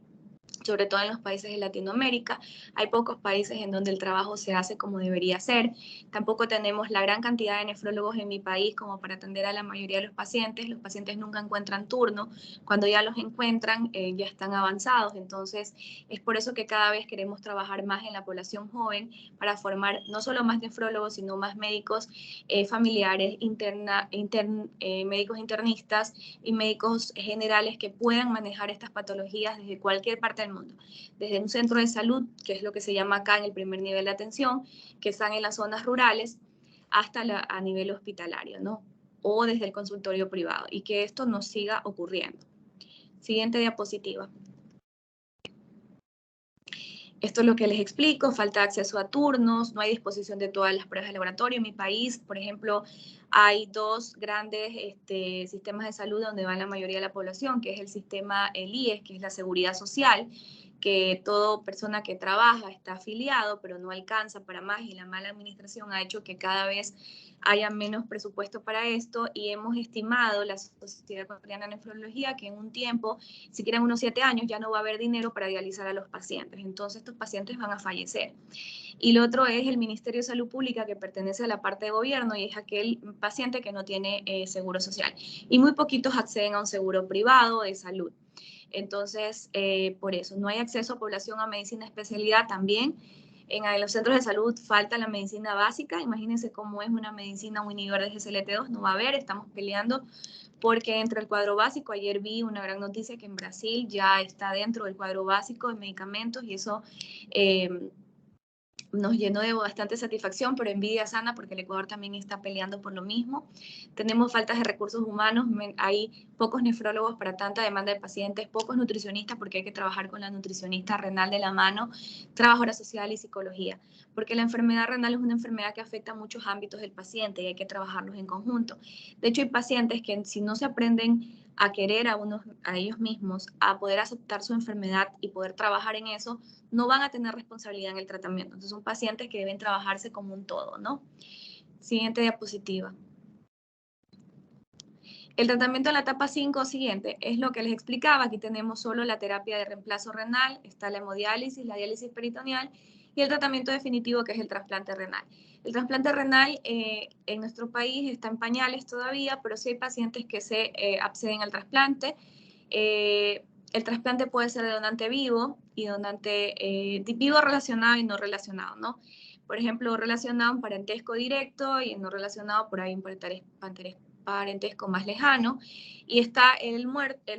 sobre todo en los países de Latinoamérica. Hay pocos países en donde el trabajo se hace como debería ser. Tampoco tenemos la gran cantidad de nefrólogos en mi país como para atender a la mayoría de los pacientes. Los pacientes nunca encuentran turno. Cuando ya los encuentran, ya están avanzados. Entonces, es por eso que cada vez queremos trabajar más en la población joven para formar no solo más nefrólogos, sino más médicos familiares, médicos internistas y médicos generales que puedan manejar estas patologías desde cualquier parte del mundo, desde un centro de salud, que es lo que se llama acá en el primer nivel de atención, que están en las zonas rurales, hasta a nivel hospitalario, ¿no? O desde el consultorio privado, y que esto no siga ocurriendo. Siguiente diapositiva. Esto es lo que les explico, falta de acceso a turnos, no hay disposición de todas las pruebas de laboratorio. En mi país, por ejemplo, hay dos grandes sistemas de salud donde va la mayoría de la población, que es el sistema IES, que es la seguridad social, que toda persona que trabaja está afiliado, pero no alcanza para más, y la mala administración ha hecho que cada vez haya menos presupuesto para esto, y hemos estimado, la Sociedad Ecuatoriana de Nefrología, que en un tiempo, siquiera en unos 7 años, ya no va a haber dinero para dializar a los pacientes. Entonces estos pacientes van a fallecer. Y lo otro es el Ministerio de Salud Pública, que pertenece a la parte de gobierno, y es aquel paciente que no tiene seguro social. Y muy poquitos acceden a un seguro privado de salud. Entonces, por eso, no hay acceso a población a medicina de especialidad también. En los centros de salud falta la medicina básica. Imagínense cómo es una medicina, un inhibidor de GSLT2, no va a haber, estamos peleando porque entre el cuadro básico, ayer vi una gran noticia que en Brasil ya está dentro del cuadro básico de medicamentos, y eso nos llenó de bastante satisfacción, pero envidia sana porque el Ecuador también está peleando por lo mismo. Tenemos faltas de recursos humanos, hay pocos nefrólogos para tanta demanda de pacientes, pocos nutricionistas porque hay que trabajar con la nutricionista renal de la mano, trabajadora social y psicología, porque la enfermedad renal es una enfermedad que afecta a muchos ámbitos del paciente y hay que trabajarlos en conjunto. De hecho, hay pacientes que si no se aprenden a querer a ellos mismos, a poder aceptar su enfermedad y poder trabajar en eso, no van a tener responsabilidad en el tratamiento. Entonces son pacientes que deben trabajarse como un todo, ¿no? Siguiente diapositiva. El tratamiento en la etapa 5 siguiente es lo que les explicaba. Aquí tenemos solo la terapia de reemplazo renal, está la hemodiálisis, la diálisis peritoneal y el tratamiento definitivo, que es el trasplante renal. El trasplante renal en nuestro país está en pañales todavía, pero sí hay pacientes que se acceden al trasplante. El trasplante puede ser de donante vivo y donante vivo relacionado y no relacionado, ¿no? Por ejemplo, relacionado un parentesco directo y no relacionado por ahí un parentesco más lejano. Y está el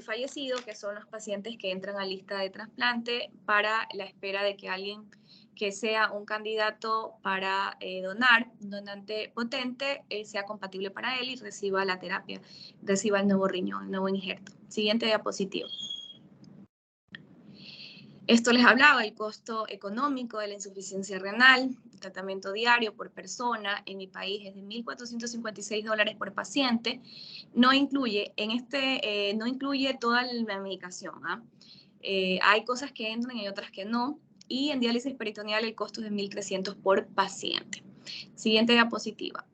fallecido, que son los pacientes que entran a lista de trasplante para la espera de que alguien que sea un candidato para donar, un donante potente, sea compatible para él y reciba la terapia, reciba el nuevo riñón, el nuevo injerto. Siguiente diapositiva. Esto les hablaba, el costo económico de la insuficiencia renal, el tratamiento diario por persona en mi país es de $1,456 por paciente. No incluye, no incluye toda la medicación. Hay cosas que entran y otras que no. Y en diálisis peritoneal el costo es de $1,300 por paciente. Siguiente diapositiva.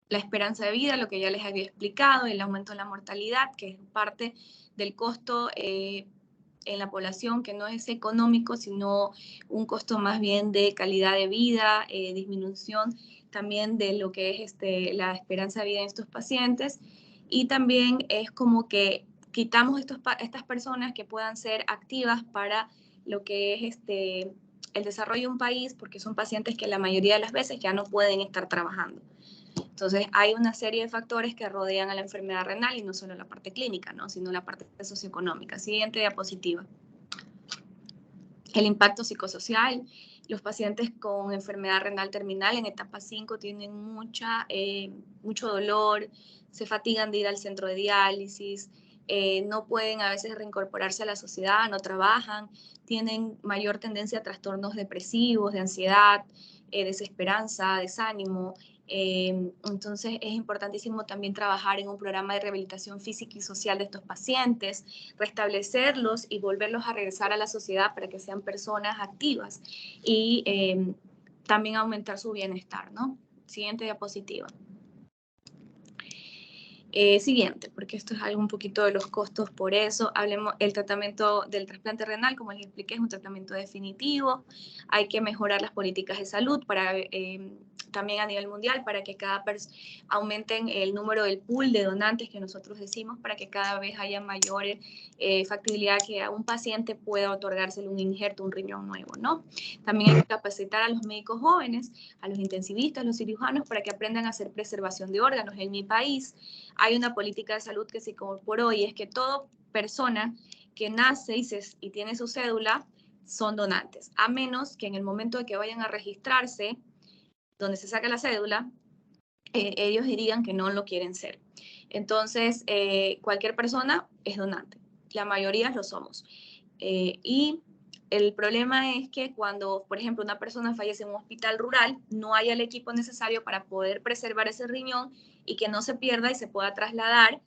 La esperanza de vida, lo que ya les había explicado, el aumento de la mortalidad, que es parte del costo en la población, que no es económico, sino un costo más bien de calidad de vida, disminución también de lo que es la esperanza de vida en estos pacientes, y también es como que quitamos estas personas que puedan ser activas para lo que es el desarrollo de un país, porque son pacientes que la mayoría de las veces ya no pueden estar trabajando. Entonces, hay una serie de factores que rodean a la enfermedad renal y no solo la parte clínica, ¿no? Sino la parte socioeconómica. Siguiente diapositiva. El impacto psicosocial. Los pacientes con enfermedad renal terminal en etapa 5 tienen mucho dolor, se fatigan de ir al centro de diálisis, no pueden a veces reincorporarse a la sociedad, no trabajan, tienen mayor tendencia a trastornos depresivos, de ansiedad, desesperanza, desánimo. Entonces es importantísimo también trabajar en un programa de rehabilitación física y social de estos pacientes, restablecerlos y volverlos a regresar a la sociedad para que sean personas activas y también aumentar su bienestar, ¿no? Siguiente diapositiva. Siguiente, porque esto es algo un poquito de los costos, por eso hablemos. El tratamiento del trasplante renal, como les expliqué, es un tratamiento definitivo. Hay que mejorar las políticas de salud para también a nivel mundial, para que aumenten el número del pool de donantes que nosotros decimos, para que cada vez haya mayor factibilidad que a un paciente pueda otorgársele un injerto, un riñón nuevo, ¿no? También hay que capacitar a los médicos jóvenes, a los intensivistas, a los cirujanos, para que aprendan a hacer preservación de órganos. En mi país hay una política de salud que se incorporó y es que toda persona que nace y tiene su cédula son donantes, a menos que en el momento de que vayan a registrarse, donde se saca la cédula, ellos dirían que no lo quieren ser. Entonces, cualquier persona es donante, la mayoría lo somos. Y el problema es que cuando, por ejemplo, una persona fallece en un hospital rural, no hay el equipo necesario para poder preservar ese riñón y que no se pierda y se pueda trasladar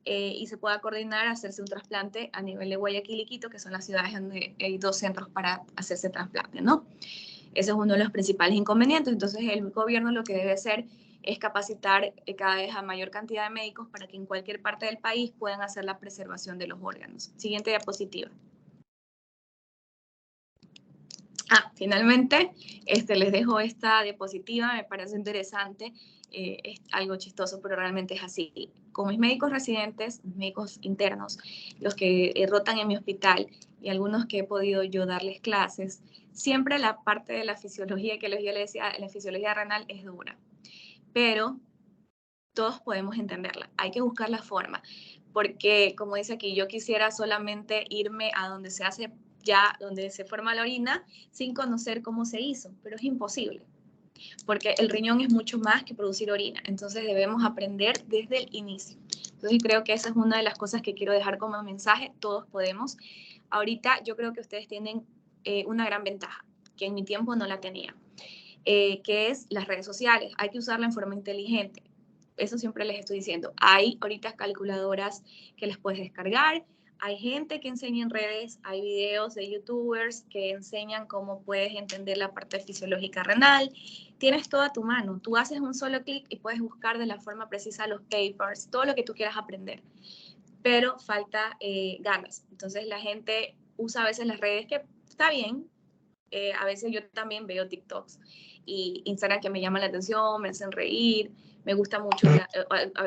y se pueda coordinar hacerse un trasplante a nivel de Guayaquil y Quito, que son las ciudades donde hay 2 centros para hacerse trasplante, ¿no? Ese es uno de los principales inconvenientes. Entonces, el gobierno lo que debe hacer es capacitar cada vez a mayor cantidad de médicos para que en cualquier parte del país puedan hacer la preservación de los órganos. Siguiente diapositiva. Finalmente, les dejo esta diapositiva, me parece interesante, es algo chistoso, pero realmente es así. Con mis médicos residentes, médicos internos, los que rotan en mi hospital y algunos que he podido yo darles clases, siempre la parte de la fisiología, que yo les decía, la fisiología renal es dura, pero todos podemos entenderla, hay que buscar la forma, porque como dice aquí, yo quisiera solamente irme a donde se hace ya, donde se forma la orina, sin conocer cómo se hizo, pero es imposible, porque el riñón es mucho más que producir orina, entonces debemos aprender desde el inicio. Entonces creo que esa es una de las cosas que quiero dejar como mensaje, todos podemos. Ahorita yo creo que ustedes tienen una gran ventaja, que en mi tiempo no la tenía, que es las redes sociales, hay que usarla en forma inteligente. Eso siempre les estoy diciendo. Hay ahorita calculadoras que les puedes descargar, hay gente que enseña en redes, hay videos de youtubers que enseñan cómo puedes entender la parte fisiológica renal. Tienes todo a tu mano. Tú haces un solo clic y puedes buscar de la forma precisa los papers, todo lo que tú quieras aprender. Pero falta ganas. Entonces la gente usa a veces las redes, que está bien. A veces yo también veo TikToks y Instagram que me llaman la atención, me hacen reír, me gusta mucho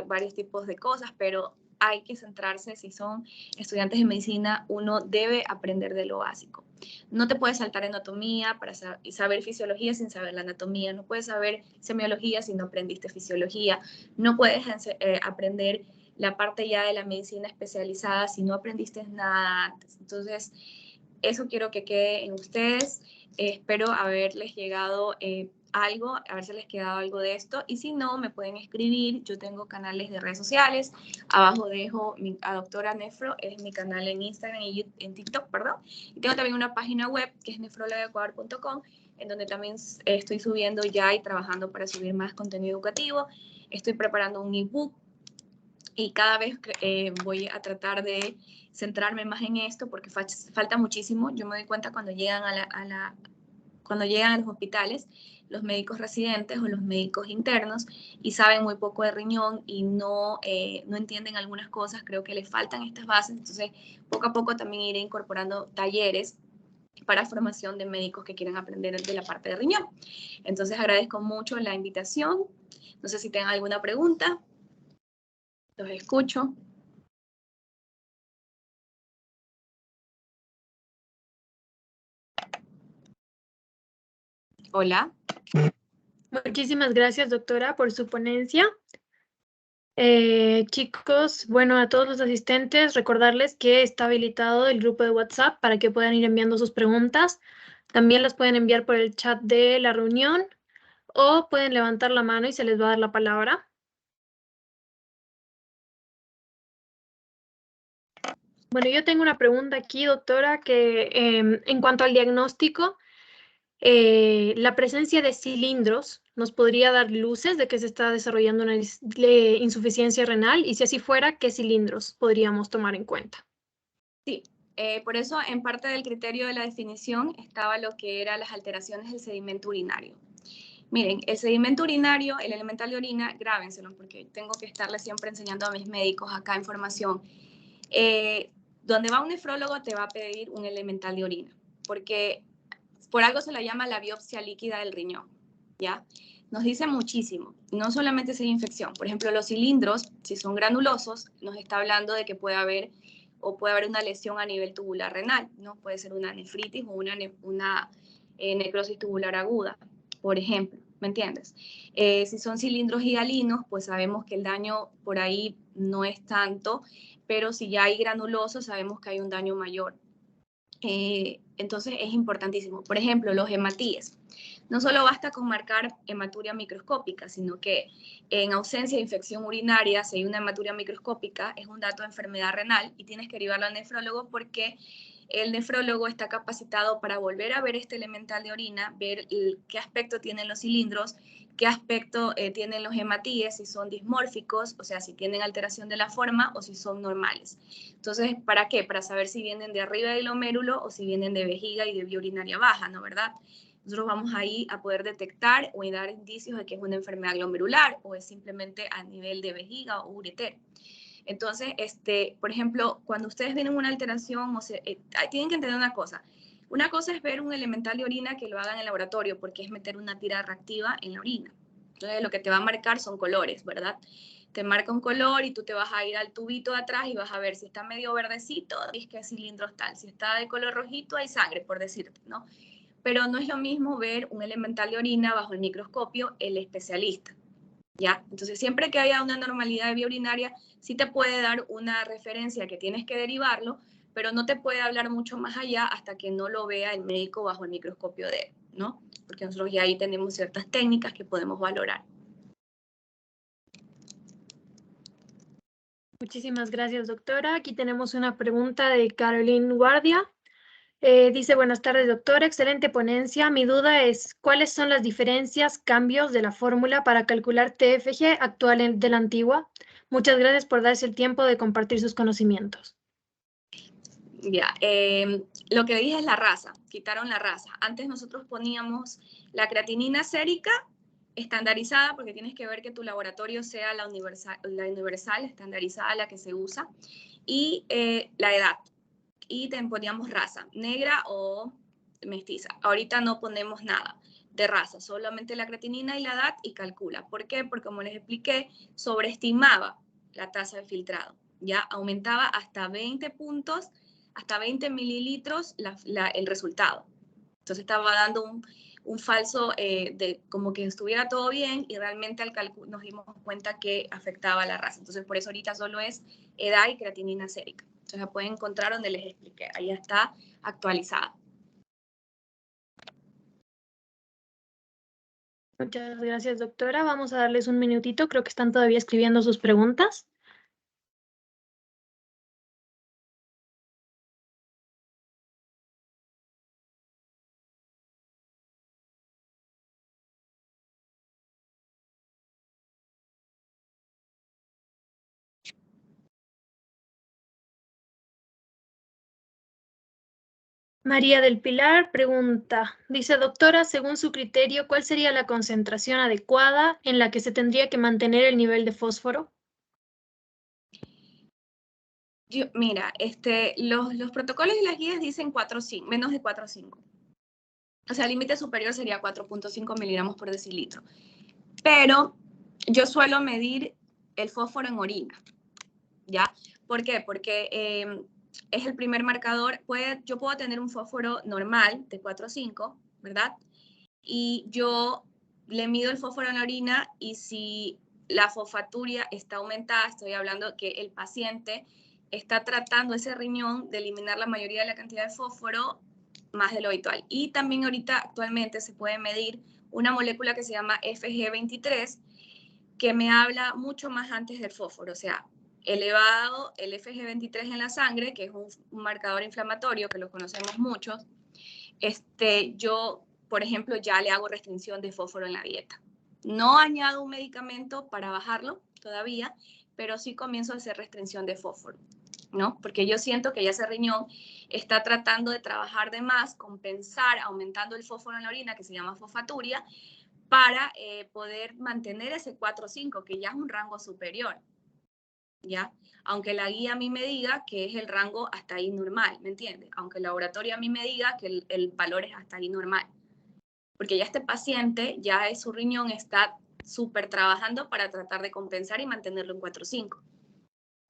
varios tipos de cosas, pero hay que centrarse. Si son estudiantes de medicina, uno debe aprender de lo básico. No te puedes saltar anatomía para saber fisiología sin saber la anatomía, no puedes saber semiología si no aprendiste fisiología, no puedes aprender la parte ya de la medicina especializada si no aprendiste nada antes. Entonces, eso quiero que quede en ustedes. Espero haberles llegado algo, haberse les quedado algo de esto. Y si no, me pueden escribir. Yo tengo canales de redes sociales. Abajo dejo a Doctora Nefro, es mi canal en Instagram y en TikTok, perdón. Y tengo también una página web que es nefrologaecuador.com, en donde también estoy subiendo ya y trabajando para subir más contenido educativo. Estoy preparando un ebook y cada vez voy a tratar de centrarme más en esto porque falta muchísimo. Yo me doy cuenta cuando llegan cuando llegan a los hospitales los médicos residentes o los médicos internos y saben muy poco de riñón y no entienden algunas cosas. Creo que les faltan estas bases, entonces poco a poco también iré incorporando talleres para formación de médicos que quieren aprender de la parte de riñón. Entonces agradezco mucho la invitación. No sé si tengan alguna pregunta. Los escucho. Hola.
Muchísimas gracias, doctora, por su ponencia. Chicos, bueno, a todos los asistentes, recordarles que está habilitado el grupo de WhatsApp para que puedan ir enviando sus preguntas. También las pueden enviar por el chat de la reunión o pueden levantar la mano y se les va a dar la palabra. Bueno, yo tengo una pregunta aquí, doctora, que en cuanto al diagnóstico, la presencia de cilindros nos podría dar luces de que se está desarrollando una insuficiencia renal, y si así fuera, ¿qué cilindros podríamos tomar en cuenta?
Sí, por eso en parte del criterio de la definición estaba lo que eran las alteraciones del sedimento urinario. Miren, el sedimento urinario, el elemental de orina, grábenselo porque tengo que estarle siempre enseñando a mis médicos acá información. Donde va un nefrólogo te va a pedir un elemental de orina, porque por algo se la llama la biopsia líquida del riñón, ¿ya? Nos dice muchísimo, no solamente si hay infección. Por ejemplo, los cilindros, si son granulosos, nos está hablando de que puede haber una lesión a nivel tubular renal, ¿no? Puede ser una nefritis o una necrosis tubular aguda, por ejemplo, ¿me entiendes? Si son cilindros higalinos, pues sabemos que el daño por ahí no es tanto, pero si ya hay granulosos, sabemos que hay un daño mayor. Entonces es importantísimo. Por ejemplo, los hematíes. No solo basta con marcar hematuria microscópica, sino que en ausencia de infección urinaria, si hay una hematuria microscópica, es un dato de enfermedad renal y tienes que derivarlo al nefrólogo porque el nefrólogo está capacitado para volver a ver este elemental de orina, ver qué aspecto tienen los cilindros, qué aspecto tienen los hematíes, si son dismórficos, o sea, si tienen alteración de la forma o si son normales. Entonces, ¿para qué? Para saber si vienen de arriba del glomérulo o si vienen de vejiga y de vía urinaria baja, ¿no? ¿Verdad? Nosotros vamos ahí a poder detectar o dar indicios de que es una enfermedad glomerular o es simplemente a nivel de vejiga o ureter. Entonces, por ejemplo, cuando ustedes ven una alteración, tienen que entender una cosa. Una cosa es ver un elemental de orina que lo hagan en el laboratorio, porque es meter una tira reactiva en la orina. Entonces, lo que te va a marcar son colores, ¿verdad? Te marca un color y tú te vas a ir al tubito de atrás y vas a ver si está medio verdecito, es que es cilindros tal. Si está de color rojito, hay sangre, por decirte, ¿no? Pero no es lo mismo ver un elemental de orina bajo el microscopio, el especialista, ¿ya? Entonces, siempre que haya una normalidad de vía urinaria, sí te puede dar una referencia que tienes que derivarlo, pero no te puede hablar mucho más allá hasta que no lo vea el médico bajo el microscopio de él, ¿no? Porque nosotros ya ahí tenemos ciertas técnicas que podemos valorar.
Muchísimas gracias, doctora. Aquí tenemos una pregunta de Caroline Guardia. Dice, buenas tardes, doctora, excelente ponencia. Mi duda es, ¿cuáles son las diferencias, cambios de la fórmula para calcular TFG actual de la antigua? Muchas gracias por darse el tiempo de compartir sus conocimientos.
Ya, lo que dije es la raza, quitaron la raza. Antes nosotros poníamos la creatinina sérica estandarizada, porque tienes que ver que tu laboratorio sea la universal estandarizada, la que se usa, y la edad. Y te poníamos raza, negra o mestiza. Ahorita no ponemos nada de raza, solamente la creatinina y la edad y calcula. ¿Por qué? Porque como les expliqué, sobreestimaba la tasa de filtrado. Ya aumentaba hasta 20 puntos, hasta 20 mililitros el resultado. Entonces estaba dando un falso de como que estuviera todo bien y realmente al cálculo nos dimos cuenta que afectaba la raza. Entonces por eso ahorita solo es edad y creatinina sérica. Entonces la pueden encontrar donde les expliqué. Ahí está actualizada.
Muchas gracias, doctora. Vamos a darles un minutito. Creo que están todavía escribiendo sus preguntas. María del Pilar pregunta, dice, doctora, según su criterio, ¿cuál sería la concentración adecuada en la que se tendría que mantener el nivel de fósforo?
Mira, los protocolos y las guías dicen 4,5, menos de 4,5. O sea, el límite superior sería 4,5 miligramos por decilitro. Pero yo suelo medir el fósforo en orina, ¿ya? ¿Por qué? Porque es el primer marcador. Yo puedo tener un fósforo normal de 4,5, ¿verdad? Y yo le mido el fósforo en la orina y si la fosfaturia está aumentada, estoy hablando que el paciente está tratando ese riñón de eliminar la mayoría de la cantidad de fósforo más de lo habitual. Y también ahorita actualmente se puede medir una molécula que se llama FG23, que me habla mucho más antes del fósforo, o sea, elevado el FG23 en la sangre, que es un marcador inflamatorio que lo conocemos muchos, yo, por ejemplo, ya le hago restricción de fósforo en la dieta. No añado un medicamento para bajarlo todavía, pero sí comienzo a hacer restricción de fósforo, ¿no? Porque yo siento que ya ese riñón está tratando de trabajar de más, compensar, aumentando el fósforo en la orina, que se llama fosfaturia, para poder mantener ese 4,5, que ya es un rango superior, ¿ya? Aunque la guía a mí me diga que es el rango hasta ahí normal, ¿me entiendes? Aunque el laboratorio a mí me diga que el valor es hasta ahí normal. Porque ya este paciente, ya su riñón está súper trabajando para tratar de compensar y mantenerlo en 4,5.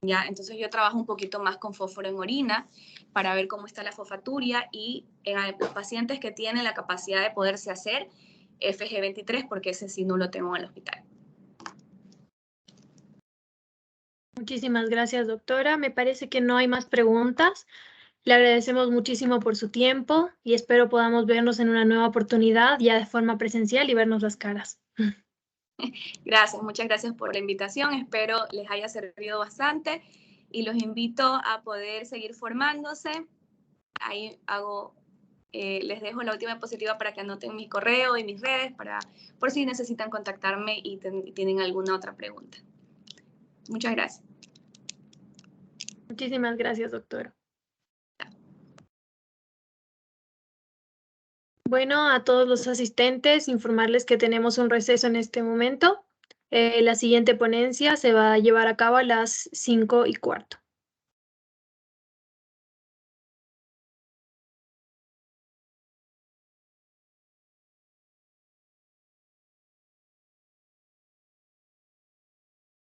¿Ya? Entonces yo trabajo un poquito más con fósforo en orina para ver cómo está la fosfaturia y en los pacientes que tienen la capacidad de poderse hacer FG23, porque ese sí no lo tengo en el hospital.
Muchísimas gracias, doctora. Me parece que no hay más preguntas. Le agradecemos muchísimo por su tiempo y espero podamos vernos en una nueva oportunidad ya de forma presencial y vernos las caras.
Gracias, muchas gracias por la invitación. Espero les haya servido bastante y los invito a poder seguir formándose. Ahí hago Les dejo la última diapositiva para que anoten mi correo y mis redes por si necesitan contactarme y tienen alguna otra pregunta. Muchas gracias.
Muchísimas gracias, doctora. Bueno, a todos los asistentes, informarles que tenemos un receso en este momento. La siguiente ponencia se va a llevar a cabo a las 5:15.